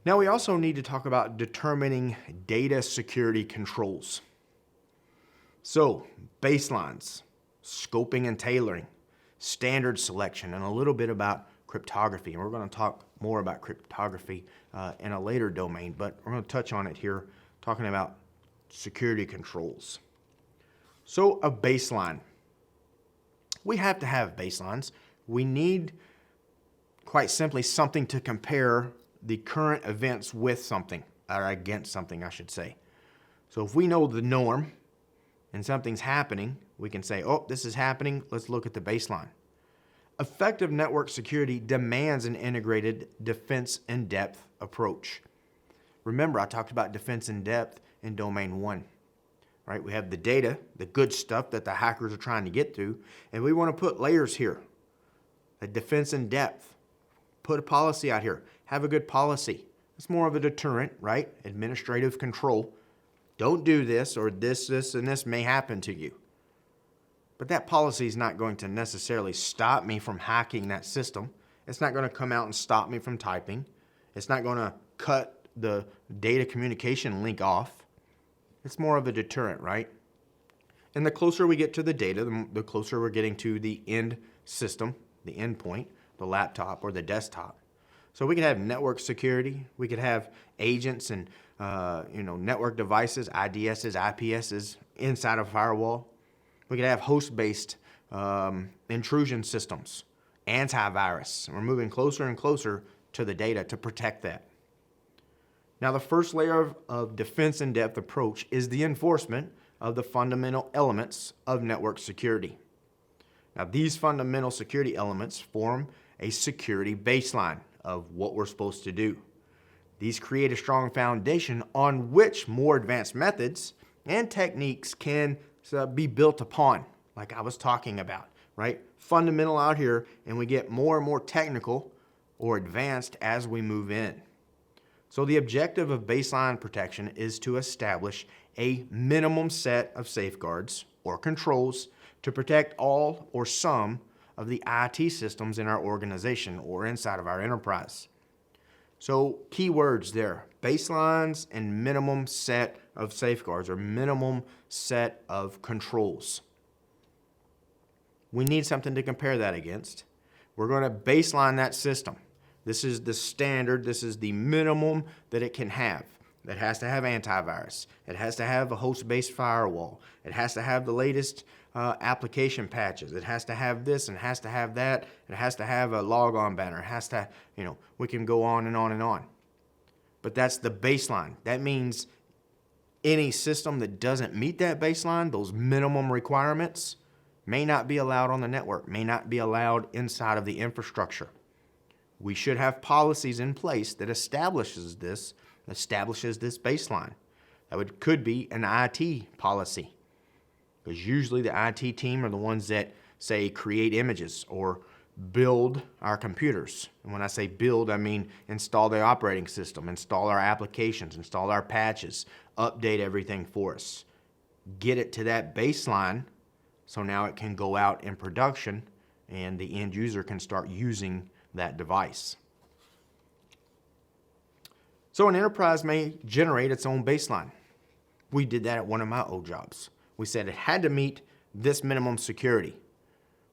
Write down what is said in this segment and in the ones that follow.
Now we also need to talk about determining data security controls. So baselines, scoping and tailoring, standard selection, and a little bit about cryptography. And we're going to talk more about cryptography in a later domain, but we're going to touch on it here, talking about security controls. So a baseline. We have to have baselines. We need, quite simply, something to compare the current events with something, or against something, I should say. So if we know the norm and something's happening, we can say, oh, this is happening, let's look at the baseline. Effective network security demands an integrated defense in depth approach. Remember, I talked about defense in depth in domain 1. Right? We have the data, the good stuff that the hackers are trying to get to, and we want to put layers here. A defense in depth. Put a policy out here. Have a good policy. It's more of a deterrent, right? Administrative control. Don't do this, or this, and this may happen to you. But that policy is not going to necessarily stop me from hacking that system. It's not going to come out and stop me from typing. It's not going to cut the data communication link off. It's more of a deterrent, right? And the closer we get to the data, the closer we're getting to the end system, the endpoint, the laptop or the desktop. So we could have network security. We could have agents and network devices, IDSs, IPSs inside a firewall. We could have host-based intrusion systems, antivirus. And we're moving closer and closer to the data to protect that. Now, the first layer of defense in depth approach is the enforcement of the fundamental elements of network security. Now, these fundamental security elements form a security baseline of what we're supposed to do. These create a strong foundation on which more advanced methods and techniques can be built upon, like I was talking about, right? Fundamental out here, and we get more and more technical or advanced as we move in. So the objective of baseline protection is to establish a minimum set of safeguards or controls to protect all or some of the IT systems in our organization or inside of our enterprise. So key words there, baselines and minimum set of safeguards or minimum set of controls. We need something to compare that against. We're going to baseline that system. This is the standard, this is the minimum that it can have. It has to have antivirus. It has to have a host-based firewall. It has to have the latest application patches. It has to have this and has to have that. It has to have a logon banner. It has to, we can go on and on and on. But that's the baseline. That means any system that doesn't meet that baseline, those minimum requirements, may not be allowed on the network, may not be allowed inside of the infrastructure. We should have policies in place that establishes this baseline. That could be an IT policy, because usually the IT team are the ones that say create images or build our computers. And when I say build, I mean install the operating system, install our applications, install our patches, update everything for us. Get it to that baseline so now it can go out in production and the end user can start using that device. So an enterprise may generate its own baseline. We did that at one of my old jobs. We said it had to meet this minimum security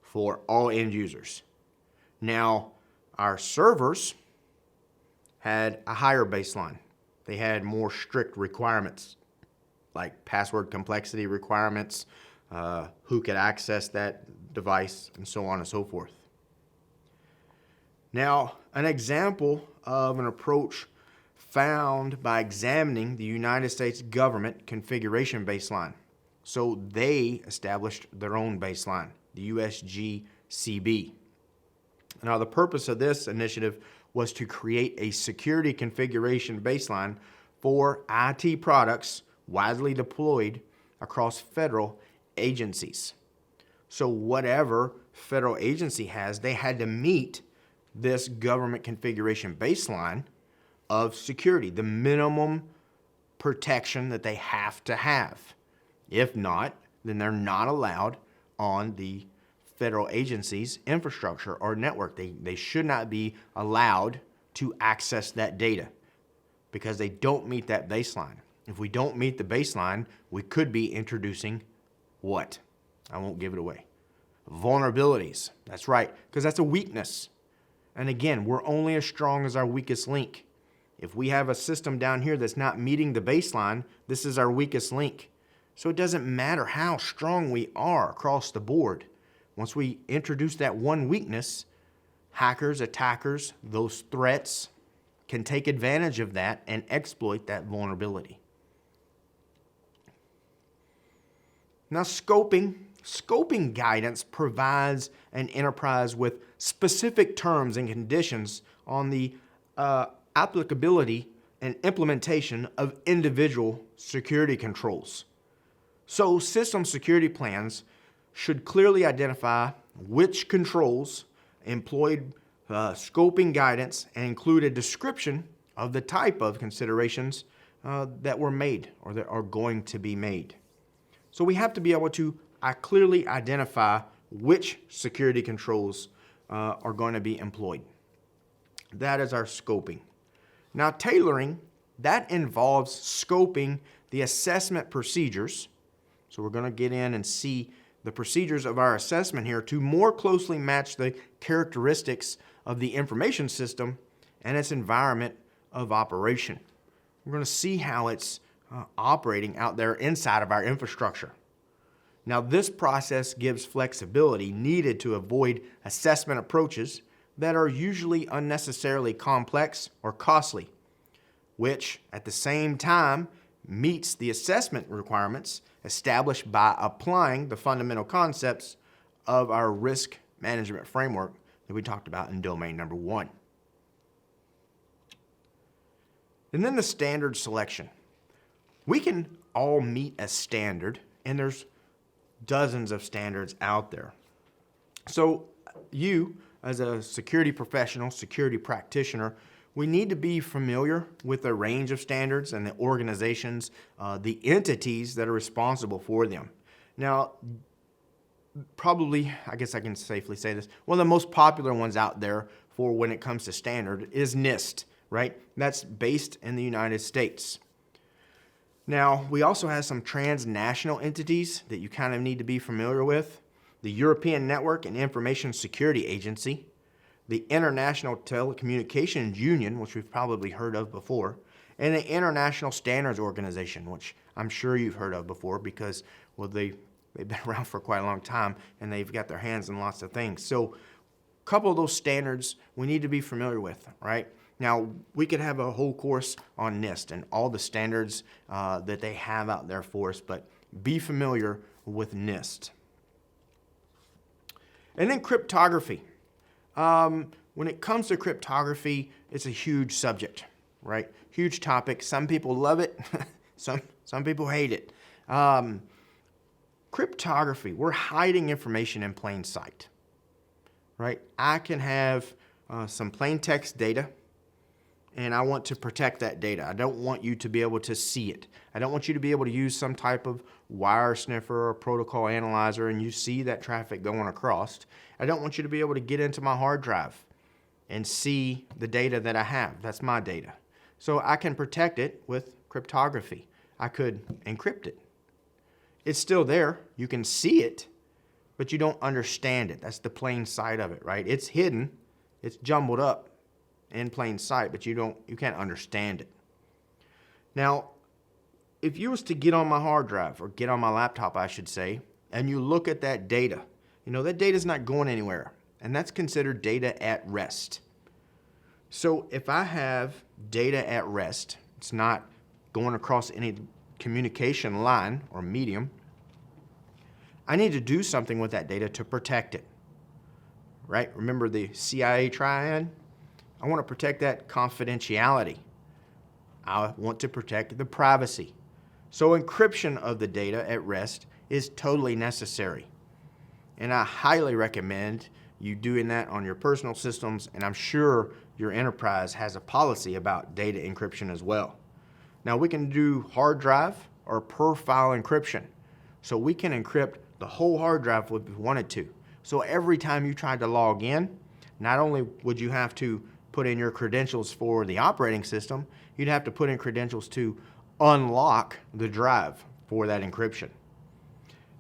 for all end users. Now, our servers had a higher baseline. They had more strict requirements, like password complexity requirements, who could access that device, and so on and so forth. Now, an example of an approach found by examining the United States government configuration baseline. So they established their own baseline, the USGCB. Now, the purpose of this initiative was to create a security configuration baseline for IT products widely deployed across federal agencies. So whatever federal agency has, they had to meet this government configuration baseline of security, the minimum protection that they have to have. If not, then they're not allowed on the federal agency's infrastructure or network. They should not be allowed to access that data. because they don't meet that baseline. If we don't meet the baseline, we could be introducing what? I won't give it away. Vulnerabilities. That's right, because that's a weakness. And again, we're only as strong as our weakest link. If we have a system down here that's not meeting the baseline, this is our weakest link. So it doesn't matter how strong we are across the board. Once we introduce that one weakness, hackers, attackers, those threats can take advantage of that and exploit that vulnerability. Now, scoping guidance provides an enterprise with specific terms and conditions on the applicability and implementation of individual security controls. So system security plans should clearly identify which controls employed scoping guidance and include a description of the type of considerations that were made or that are going to be made. So we have to be able to clearly identify which security controls are going to be employed. That is our scoping. Now, tailoring, that involves scoping the assessment procedures. So we're going to get in and see the procedures of our assessment here to more closely match the characteristics of the information system and its environment of operation. We're going to see how it's operating out there inside of our infrastructure. Now, this process gives flexibility needed to avoid assessment approaches that are usually unnecessarily complex or costly, which at the same time meets the assessment requirements established by applying the fundamental concepts of our risk management framework that we talked about in domain number 1. And then the standard selection. We can all meet a standard, and there's dozens of standards out there. So you, as a security professional, security practitioner, we need to be familiar with the range of standards and the organizations, the entities that are responsible for them. Now, probably, I guess I can safely say this, one of the most popular ones out there for when it comes to standard is NIST, right? That's based in the United States. Now, we also have some transnational entities that you kind of need to be familiar with. The European Network and Information Security Agency, the International Telecommunications Union, which we've probably heard of before, and the International Standards Organization, which I'm sure you've heard of before because, well, they've been around for quite a long time and they've got their hands in lots of things. So a couple of those standards we need to be familiar with, right? Now, we could have a whole course on NIST and all the standards that they have out there for us, but be familiar with NIST. And then cryptography. When it comes to cryptography, it's a huge subject, right? Huge topic. Some people love it. some people hate it. Cryptography, we're hiding information in plain sight, right? I can have some plain text data, and I want to protect that data. I don't want you to be able to see it. I don't want you to be able to use some type of wire sniffer or protocol analyzer and you see that traffic going across. I don't want you to be able to get into my hard drive and see the data that I have. That's my data. So I can protect it with cryptography. I could encrypt it. It's still there. You can see it, but you don't understand it. That's the plain sight of it, right? It's hidden. It's jumbled up in plain sight, but you can't understand it. Now, if you was to get on my hard drive, or get on my laptop, I should say, and you look at that data, that data is not going anywhere, and that's considered data at rest. So if I have data at rest, it's not going across any communication line or medium, I need to do something with that data to protect it, right? Remember the CIA triad? I want to protect that confidentiality. I want to protect the privacy. So encryption of the data at rest is totally necessary. And I highly recommend you doing that on your personal systems, and I'm sure your enterprise has a policy about data encryption as well. Now we can do hard drive or per file encryption. So we can encrypt the whole hard drive if we wanted to. So every time you tried to log in, not only would you have to put in your credentials for the operating system, you'd have to put in credentials to unlock the drive for that encryption.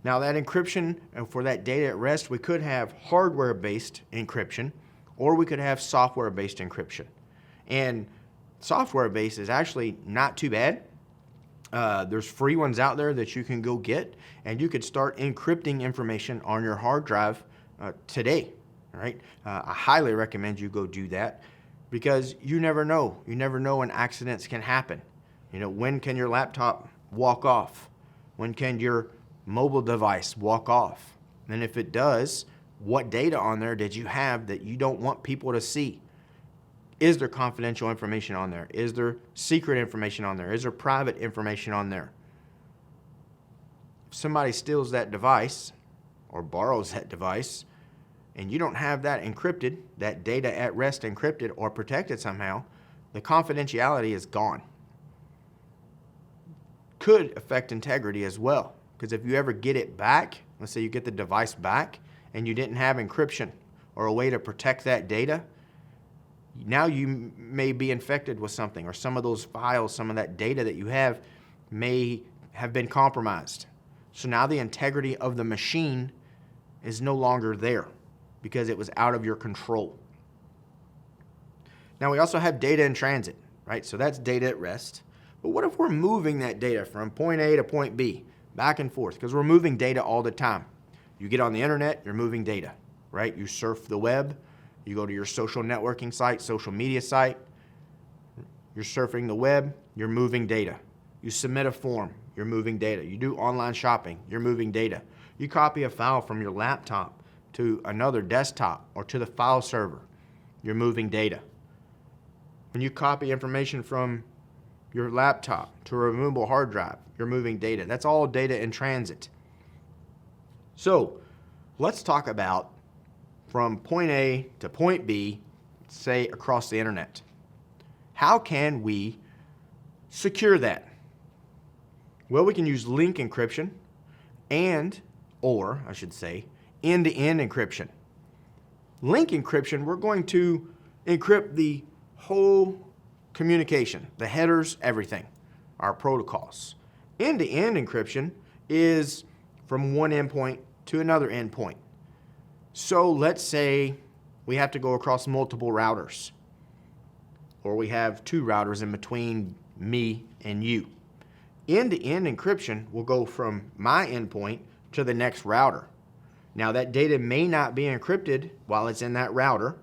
Now that encryption, for that data at rest, we could have hardware-based encryption, or we could have software-based encryption. And software-based is actually not too bad. There's free ones out there that you can go get, and you could start encrypting information on your hard drive today, right? I highly recommend you go do that, because you never know. You never know when accidents can happen. You know, when can your laptop walk off? When can your mobile device walk off? And if it does, what data on there did you have that you don't want people to see? Is there confidential information on there? Is there secret information on there? Is there private information on there? If somebody steals that device or borrows that device, and you don't have that encrypted, that data at rest encrypted or protected somehow, the confidentiality is gone. Could affect integrity as well, because if you ever get it back, let's say you get the device back and you didn't have encryption or a way to protect that data, now you may be infected with something, or some of those files, some of that data that you have may have been compromised. So now the integrity of the machine is no longer there because it was out of your control. Now we also have data in transit, right? So that's data at rest. But what if we're moving that data from point A to point B, back and forth? Because we're moving data all the time. You get on the internet, you're moving data, right? You surf the web, you go to your social networking site, social media site, you're surfing the web, you're moving data. You submit a form, you're moving data. You do online shopping, you're moving data. You copy a file from your laptop to another desktop or to the file server, you're moving data. When you copy information from your laptop to a removable hard drive, you're moving data. That's all data in transit. So let's talk about from point A to point B, say across the internet. How can we secure that? Well, we can use link encryption or I should say, end-to-end encryption. Link encryption, we're going to encrypt the whole communication, the headers, everything, our protocols. End-to-end encryption is from one endpoint to another endpoint. So let's say we have to go across multiple routers, or we have two routers in between me and you. End-to-end encryption will go from my endpoint to the next router. Now that data may not be encrypted while it's in that router,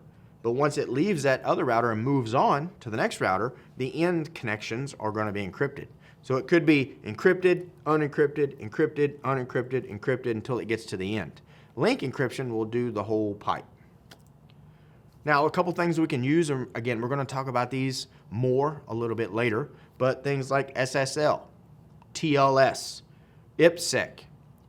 but once it leaves that other router and moves on to the next router, the end connections are going to be encrypted. So it could be encrypted, unencrypted, encrypted, unencrypted, encrypted until it gets to the end. Link encryption will do the whole pipe. Now, a couple things we can use, and again, we're going to talk about these more a little bit later, but things like SSL, TLS, IPsec,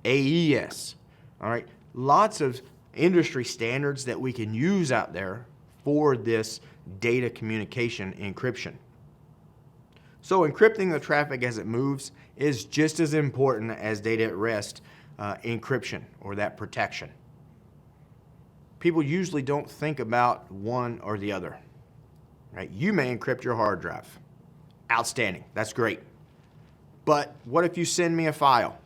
AES, all right? Lots of industry standards that we can use out there for this data communication encryption. So encrypting the traffic as it moves is just as important as data at rest encryption or that protection. People usually don't think about one or the other, right? You may encrypt your hard drive. Outstanding, that's great. But what if you send me a file?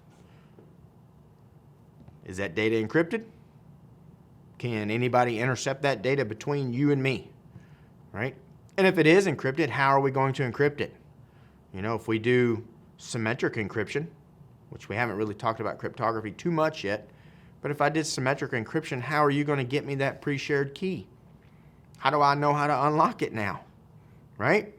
Is that data encrypted? Can anybody intercept that data between you and me, right? And if it is encrypted, how are we going to encrypt it? You know, if we do symmetric encryption, which we haven't really talked about cryptography too much yet, but if I did symmetric encryption, how are you going to get me that pre-shared key? How do I know how to unlock it now, right?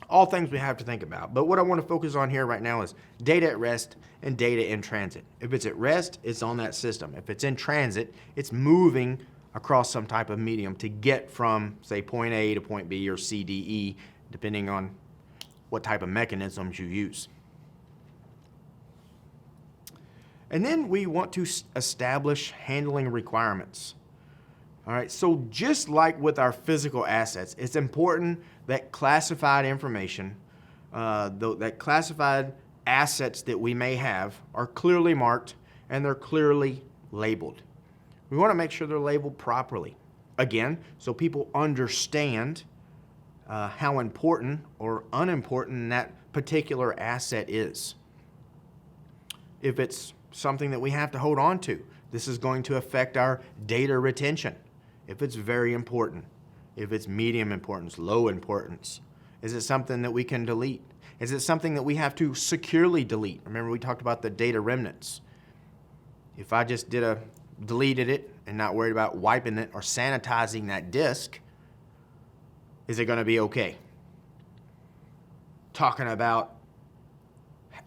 All things we have to think about. But what I want to focus on here right now is data at rest and data in transit. If it's at rest, it's on that system. If it's in transit, it's moving across some type of medium to get from, say, point A to point B or C, D, E, depending on what type of mechanisms you use. And then we want to establish handling requirements. All right, so just like with our physical assets, it's important that classified information, that classified assets that we may have are clearly marked and they're clearly labeled. We want to make sure they're labeled properly. Again, so people understand how important or unimportant that particular asset is. If it's something that we have to hold on to, this is going to affect our data retention. If it's very important, if it's medium importance, low importance, is it something that we can delete? Is it something that we have to securely delete? Remember, we talked about the data remnants. If I just deleted it and not worried about wiping it or sanitizing that disk, is it going to be okay? Talking about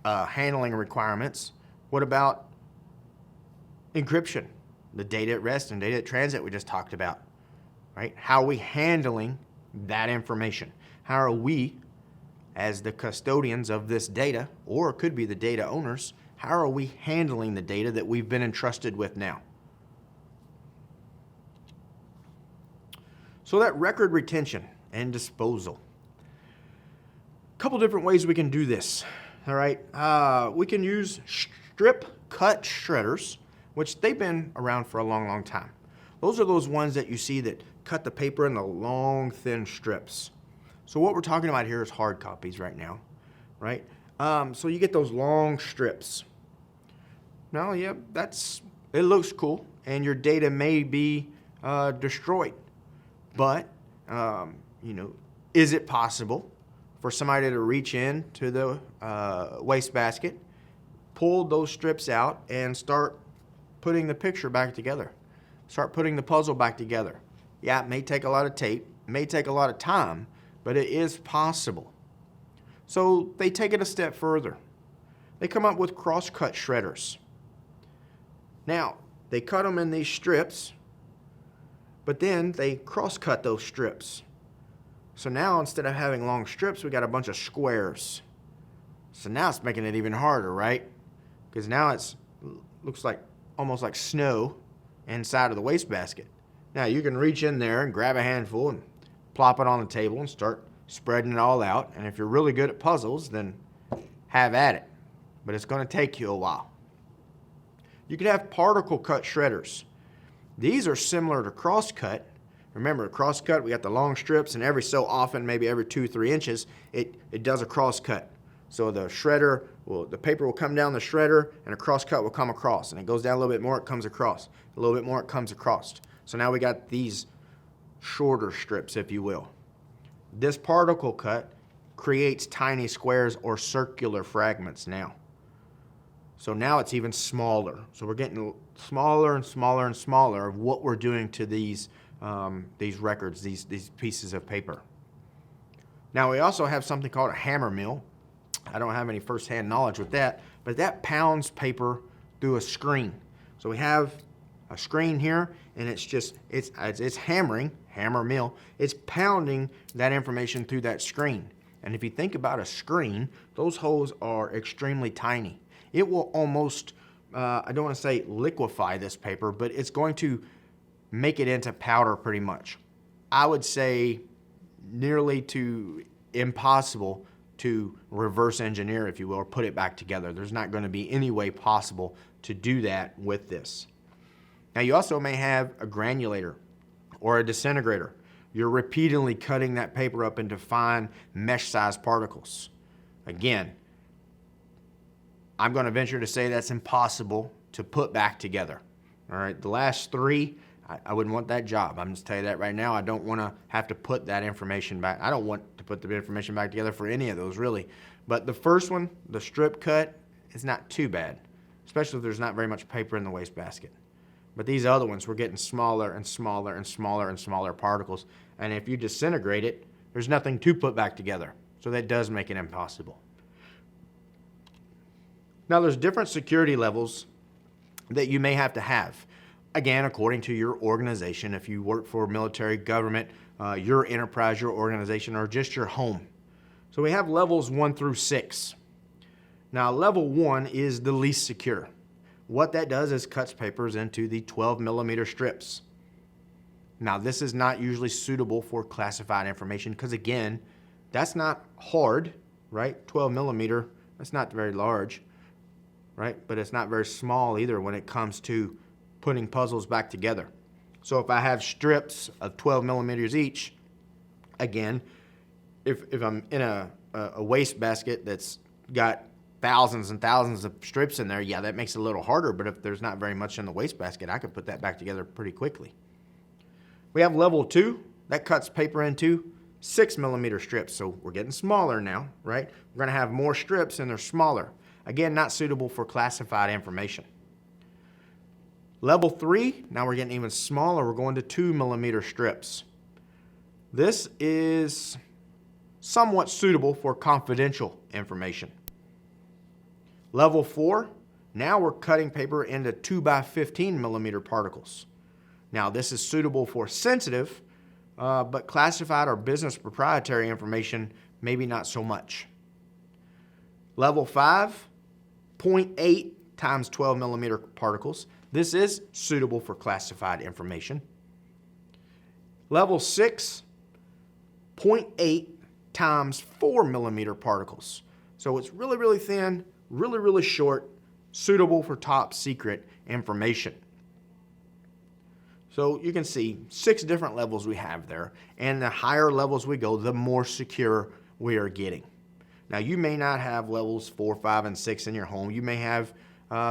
handling requirements, what about encryption? The data at rest and data at transit we just talked about, right? How are we handling that information? How are we, as the custodians of this data, or it could be the data owners, how are we handling the data that we've been entrusted with now? So that record retention and disposal. A couple different ways we can do this, all right? We can use strip cut shredders, which they've been around for a long, long time. Those are those ones that you see that cut the paper into long, thin strips. So what we're talking about here is hard copies right now, right? So you get those long strips. Now, yeah, it looks cool, and your data may be destroyed. But, is it possible for somebody to reach in to the wastebasket, pull those strips out, and start putting the picture back together? Start putting the puzzle back together. Yeah, it may take a lot of tape, it may take a lot of time, but it is possible. So they take it a step further. They come up with cross-cut shredders. Now, they cut them in these strips, but then they cross-cut those strips. So now instead of having long strips, we got a bunch of squares. So now it's making it even harder, right? Because now it looks like almost like snow inside of the wastebasket. Now you can reach in there and grab a handful and plop it on the table and start spreading it all out. And if you're really good at puzzles, then have at it. But it's going to take you a while. You could have particle cut shredders. These are similar to crosscut. Remember, crosscut, we got the long strips, and every so often, maybe every 2-3 inches, it does a crosscut. So the paper will come down the shredder, and a crosscut will come across. And it goes down a little bit more, it comes across. A little bit more, it comes across. So now we got these shorter strips, if you will. This particle cut creates tiny squares or circular fragments now. So now it's even smaller. So we're getting smaller and smaller and smaller of what we're doing to these records, these pieces of paper. Now we also have something called a hammer mill. I don't have any first-hand knowledge with that, but that pounds paper through a screen. So we have a screen here, and it's hammering, hammer mill. It's pounding that information through that screen. And if you think about a screen, those holes are extremely tiny. It will almost, I don't want to say liquefy this paper, but it's going to make it into powder pretty much. I would say nearly to impossible to reverse engineer, if you will, or put it back together. There's not going to be any way possible to do that with this. Now you also may have a granulator or a disintegrator. You're repeatedly cutting that paper up into fine mesh-sized particles. Again, I'm going to venture to say that's impossible to put back together. All right, the last three, I wouldn't want that job. I'm just telling you that right now. I don't want to have to put that information back. I don't want to put the information back together for any of those, really. But the first one, the strip cut, is not too bad, especially if there's not very much paper in the wastebasket. But these other ones, we're getting smaller and smaller and smaller and smaller particles. And if you disintegrate it, there's nothing to put back together. So that does make it impossible. Now, there's different security levels that you may have to have. Again, according to your organization, if you work for military, government, your enterprise, your organization, or just your home. So we have levels 1 through 6. Now, level 1 is the least secure. What that does is cuts papers into the 12mm strips. Now, this is not usually suitable for classified information because, again, that's not hard, right? 12mm, that's not very large, right? But it's not very small either when it comes to putting puzzles back together. So if I have strips of 12mm each, again, if I'm in a waste basket that's got thousands and thousands of strips in there, yeah, that makes it a little harder. But if there's not very much in the waste basket, I could put that back together pretty quickly. We have level 2 that cuts paper into 6mm strips. So we're getting smaller now, right? We're going to have more strips and they're smaller. Again, not suitable for classified information. Level 3, now we're getting even smaller. We're going to 2mm strips. This is somewhat suitable for confidential information. Level 4, now we're cutting paper into 2x15mm particles. Now this is suitable for sensitive, but classified or business proprietary information, maybe not so much. Level 5, 0.8 times 12mm particles. This is suitable for classified information. Level 6, 0.8 times 4mm particles. So it's really, really thin, really, really short, suitable for top secret information. So you can see 6 different levels we have there, and the higher levels we go, the more secure we are getting. Now you may not have levels 4, 5, and 6 in your home. You may have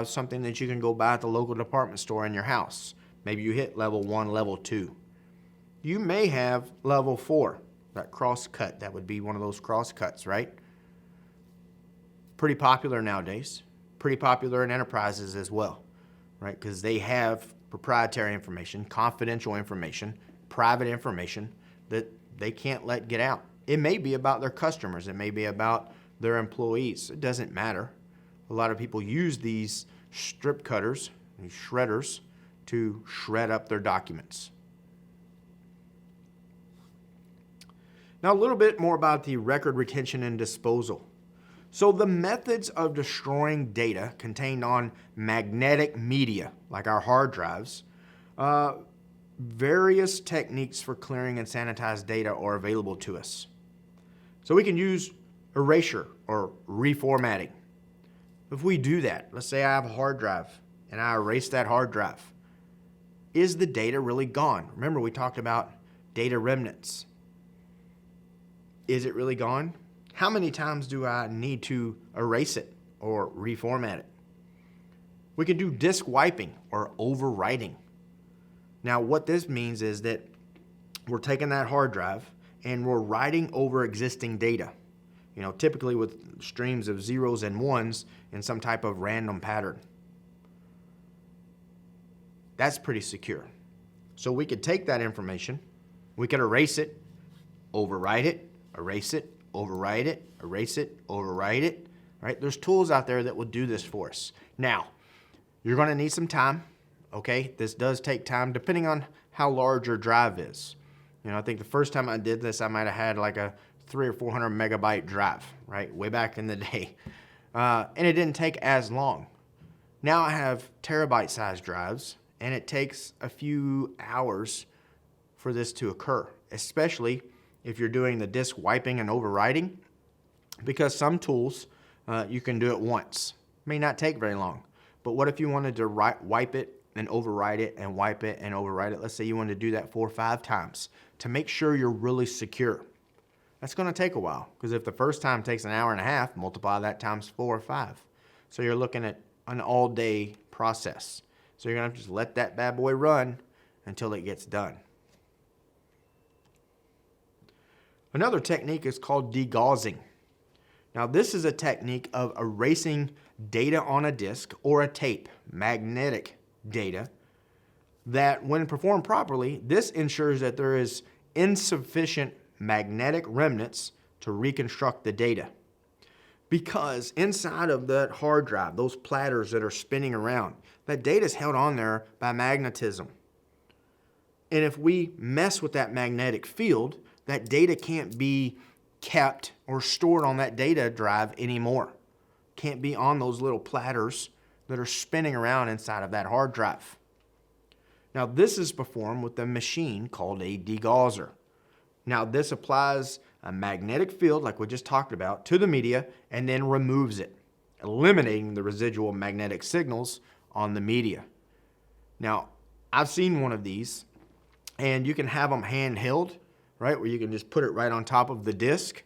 something that you can go buy at the local department store in your house. Maybe you hit level 1, level 2. You may have level 4, that cross cut. That would be one of those cross cuts, right? Pretty popular nowadays. Pretty popular in enterprises as well, right? Because they have proprietary information, confidential information, private information that they can't let get out. It may be about their customers. It may be about their employees. It doesn't matter. A lot of people use these strip cutters, these shredders, to shred up their documents. Now a little bit more about the record retention and disposal. So the methods of destroying data contained on magnetic media, like our hard drives, various techniques for clearing and sanitized data are available to us. So we can use erasure or reformatting. If we do that, let's say I have a hard drive and I erase that hard drive. Is the data really gone? Remember, we talked about data remnants. Is it really gone? How many times do I need to erase it or reformat it? We can do disk wiping or overwriting. Now, what this means is that we're taking that hard drive and we're writing over existing data, typically with streams of zeros and ones in some type of random pattern. That's pretty secure. So we could take that information, we could erase it, overwrite it, erase it, overwrite it, erase it, overwrite it, right? There's tools out there that will do this for us. Now, you're going to need some time, okay? This does take time depending on how large your drive is. I think the first time I did this, I might have had like a 300 or 400 megabyte drive, right? Way back in the day. And it didn't take as long. Now I have terabyte sized drives, and it takes a few hours for this to occur, especially if you're doing the disk wiping and overwriting, because some tools you can do it once. May not take very long. But what if you wanted to wipe it and overwrite it and wipe it and overwrite it? Let's say you wanted to do that 4 or 5 times to make sure you're really secure. That's going to take a while, because if the first time takes an hour and a half, multiply that times 4 or 5. So you're looking at an all-day process. So you're going to have to just let that bad boy run until it gets done. Another technique is called degaussing. Now this is a technique of erasing data on a disk or a tape, magnetic data, that when performed properly, this ensures that there is insufficient magnetic remnants to reconstruct the data. Because inside of that hard drive, those platters that are spinning around, that data is held on there by magnetism. And if we mess with that magnetic field, that data can't be kept or stored on that data drive anymore. Can't be on those little platters that are spinning around inside of that hard drive. Now this is performed with a machine called a degausser. Now this applies a magnetic field, like we just talked about, to the media and then removes it, eliminating the residual magnetic signals on the media. Now I've seen one of these, and you can have them handheld, right? Where you can just put it right on top of the disk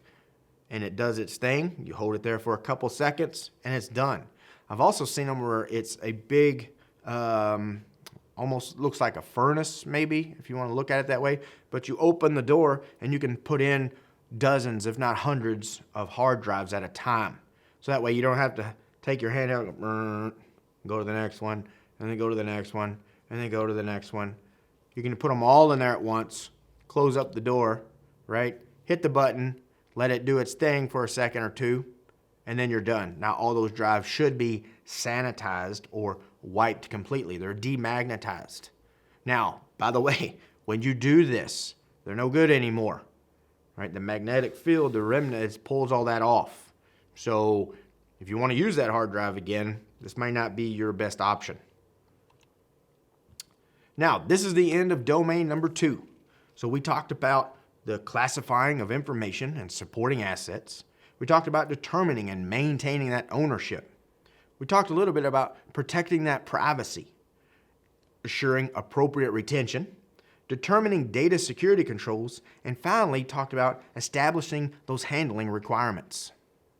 and it does its thing. You hold it there for a couple seconds and it's done. I've also seen them where it's a big, almost looks like a furnace maybe, if you want to look at it that way, but you open the door and you can put in dozens, if not hundreds, of hard drives at a time. So that way you don't have to take your hand out, go to the next one, and then go to the next one, and then go to the next one. You can put them all in there at once, close up the door, right? Hit the button, let it do its thing for a second or two, and then you're done. Now all those drives should be sanitized or wiped completely. They're demagnetized. Now, by the way, when you do this, they're no good anymore, right? The magnetic field, the remnant, pulls all that off. So if you want to use that hard drive again, this might not be your best option. Now, this is the end of domain number 2. So we talked about the classifying of information and supporting assets. We talked about determining and maintaining that ownership. We talked a little bit about protecting that privacy, assuring appropriate retention, determining data security controls, and finally talked about establishing those handling requirements.